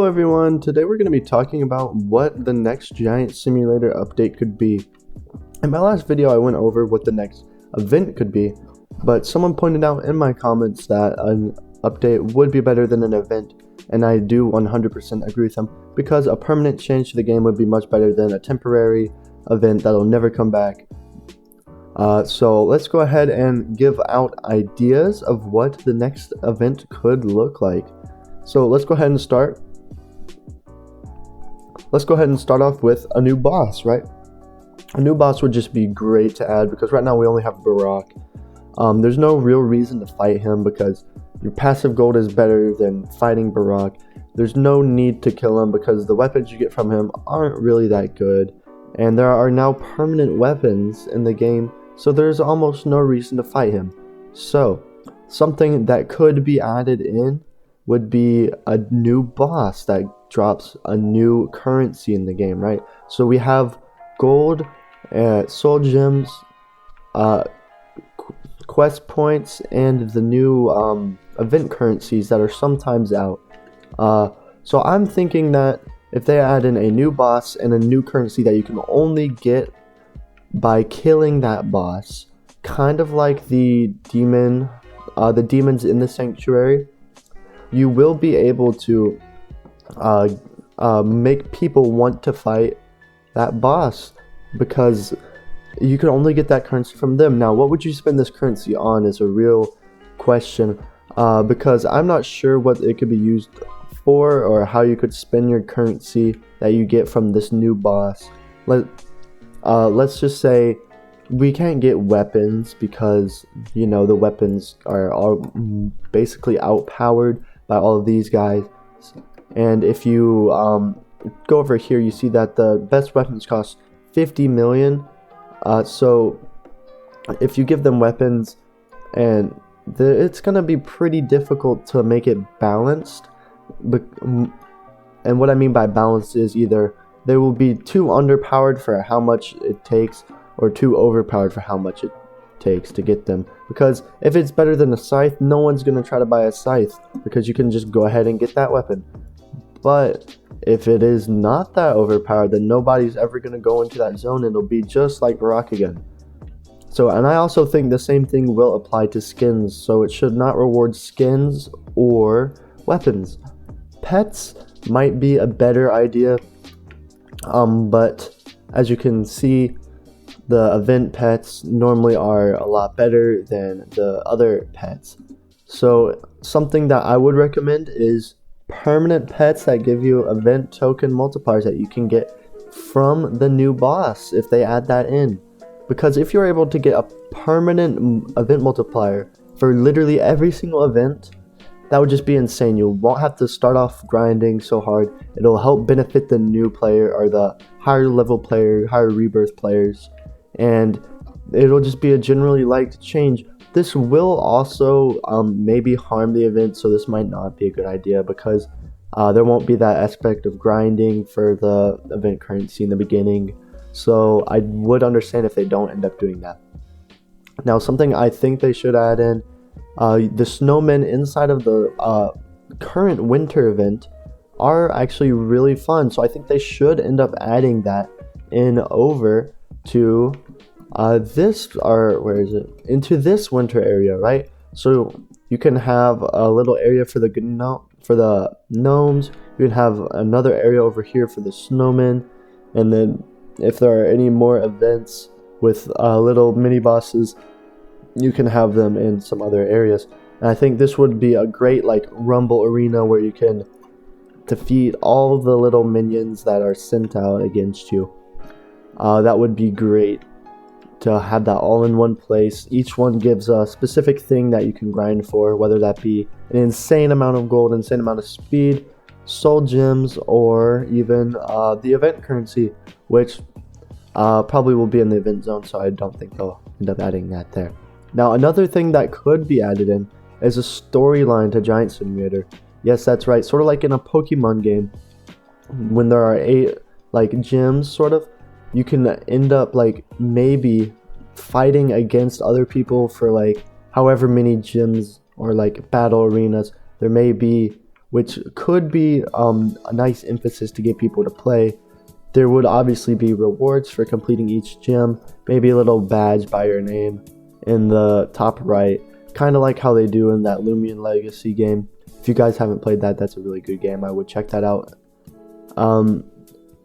Hello everyone, today we're going to be talking about what the next Giant Simulator update could be. In my last video I went over what the next event could be, but someone pointed out in my comments that an update would be better than an event, and I do 100% agree with them, because a permanent change to the game would be much better than a temporary event that'll never come back. So let's go ahead and give out ideas of what the next event could look like. So let's go ahead and start. Let's go ahead and start off with a new boss, right? A new boss would just be great to add, because right now we only have Barak. There's no real reason to fight him because your passive gold is better than fighting Barak. There's no need to kill him because the weapons you get from him aren't really that good. And there are now permanent weapons in the game, so there's almost no reason to fight him. So, something that could be added in would be a new boss that drops a new currency in the game, right? So we have gold, soul gems, quest points, and the new event currencies that are sometimes out. So I'm thinking that if they add in a new boss and a new currency that you can only get by killing that boss, kind of like the demons in the sanctuary, you will be able to make people want to fight that boss, because you can only get that currency from them. Now, what would you spend this currency on is a real question, because I'm not sure what it could be used for or how you could spend your currency that you get from this new boss. Let's just say we can't get weapons because, you know, the weapons are all basically outpowered by all of these guys. And if you go over here, you see that the best weapons cost 50 million. So if you give them weapons, and it's gonna be pretty difficult to make it balanced. And what I mean by balanced is either they will be too underpowered for how much it takes, or too overpowered for how much it takes to get them. Because if it's better than a scythe, no one's gonna try to buy a scythe, because you can just go ahead and get that weapon. But if it is not that overpowered, then nobody's ever gonna go into that zone, and it'll be just like Barak again. So, and I also think the same thing will apply to skins, so it should not reward skins or weapons. Pets might be a better idea, but as you can see, the event pets normally are a lot better than the other pets. So something that I would recommend is permanent pets that give you event token multipliers that you can get from the new boss if they add that in. Because if you're able to get a permanent event multiplier for literally every single event, that would just be insane. You won't have to start off grinding so hard. It'll help benefit the new player or the higher level player, higher rebirth players, and it'll just be a generally liked change. This will also maybe harm the event, so this might not be a good idea, because there won't be that aspect of grinding for the event currency in the beginning. So I would understand if they don't end up doing that. Now, something I think they should add in, the snowmen inside of the current winter event are actually really fun, so I think they should end up adding that in over to into this winter area, right? So you can have a little area for the gnomes. You can have another area over here for the snowmen, and then if there are any more events with little mini bosses, you can have them in some other areas. And I think this would be a great like rumble arena where you can defeat all the little minions that are sent out against you. That would be great to have that all in one place. Each one gives a specific thing that you can grind for, whether that be an insane amount of gold, insane amount of speed, soul gems, or even the event currency, which probably will be in the event zone, so I don't think they'll end up adding that there. Now, another thing that could be added in is a storyline to Giant Simulator. Yes, that's right, sort of like in a Pokemon game, when there are 8 like gyms, sort of, you can end up like maybe fighting against other people for like however many gyms or like battle arenas. There may be which could be a nice emphasis to get people to play. There would obviously be rewards for completing each gym, maybe a little badge by your name in the top right, kind of like how they do in that Lumion Legacy game. If you guys haven't played that, that's a really good game. I would check that out.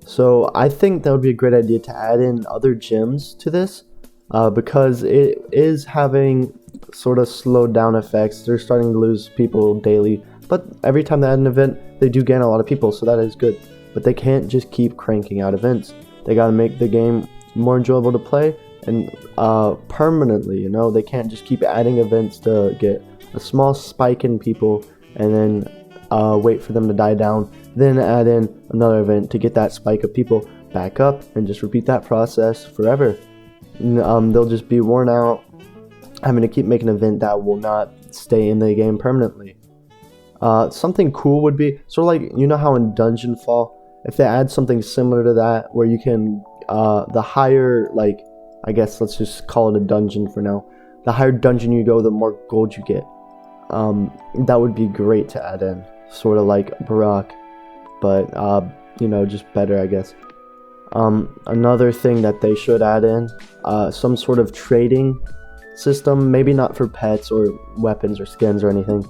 So I think that would be a great idea to add in other gyms to this, because it is having sort of slowed down effects. They're starting to lose people daily, but every time they add an event, they do gain a lot of people, so that is good. But they can't just keep cranking out events. They got to make the game more enjoyable to play, and permanently, they can't just keep adding events to get a small spike in people and then wait for them to die down, then add in another event to get that spike of people back up, and just repeat that process forever. They'll just be worn out having to keep making an event that will not stay in the game permanently. Something cool would be sort of like, how in Dungeon Fall, if they add something similar to that, where you can the higher, like, I guess let's just call it a dungeon for now, the higher dungeon you go, the more gold you get. That would be great to add in, sort of like Barak, but just better, I guess. Another thing that they should add in, some sort of trading system, maybe not for pets or weapons or skins or anything,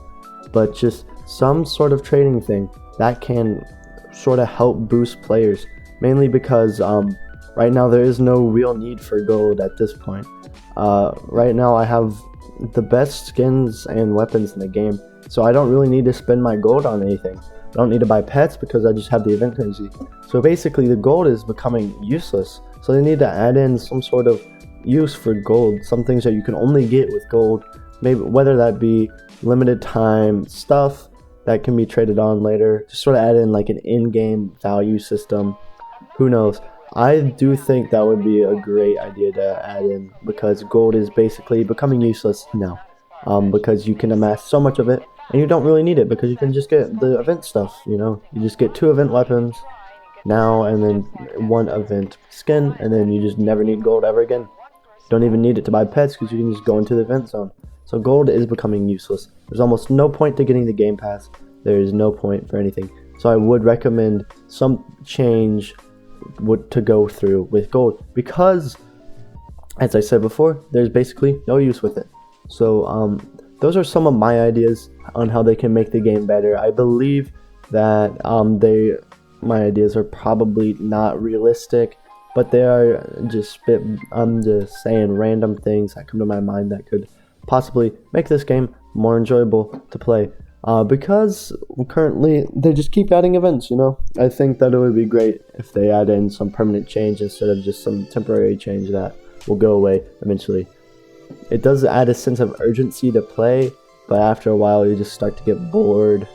but just some sort of trading thing that can sort of help boost players, mainly because right now there is no real need for gold at this point. Right now I have the best skins and weapons in the game, so I don't really need to spend my gold on anything. I don't need to buy pets because I just have the event currency. So basically the gold is becoming useless, so they need to add in some sort of use for gold, some things that you can only get with gold, maybe whether that be limited time stuff that can be traded on later, just sort of add in like an in-game value system. Who knows? I do think that would be a great idea to add in, because gold is basically becoming useless now, because you can amass so much of it and you don't really need it, because you can just get the event stuff. You just get 2 event weapons now and then 1 event skin, and then you just never need gold ever again. Don't even need it to buy pets, because you can just go into the event zone. So gold is becoming useless. There's almost no point to getting the game pass. There is no point for anything. So I would recommend some change to go through with gold, because, as I said before, there's basically no use with it. So those are some of my ideas on how they can make the game better. I believe that my ideas are probably not realistic, but they are just I'm just saying random things that come to my mind that could possibly make this game more enjoyable to play, because currently they just keep adding events. I think that it would be great if they add in some permanent change instead of just some temporary change that will go away eventually. It does add a sense of urgency to play, but after a while you just start to get bored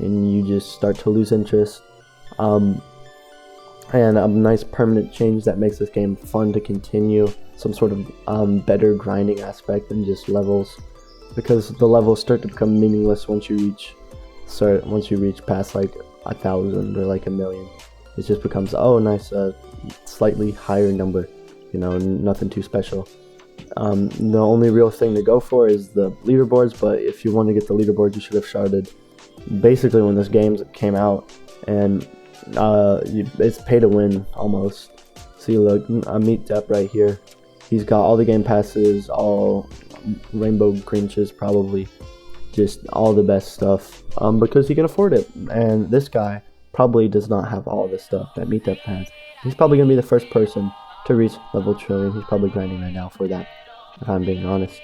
and you just start to lose interest. And a nice permanent change that makes this game fun to continue, some sort of better grinding aspect than just levels, because the levels start to become meaningless once you reach past like 1,000 or like 1,000,000. It just becomes, oh nice, slightly higher number, nothing too special. The only real thing to go for is the leaderboards, but if you want to get the leaderboards, you should have started basically when this game came out, and it's pay to win almost. See, look, Meet Depp right here. He's got all the game passes, all rainbow Grinches, probably just all the best stuff, because he can afford it. And this guy probably does not have all the stuff that Meet Depp has. He's probably gonna be the first person to reach level trillion. He's probably grinding right now for that, if I'm being honest.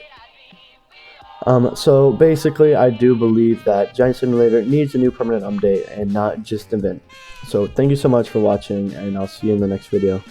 So basically, I do believe that Giant Simulator needs a new permanent update and not just event. So thank you so much for watching, and I'll see you in the next video.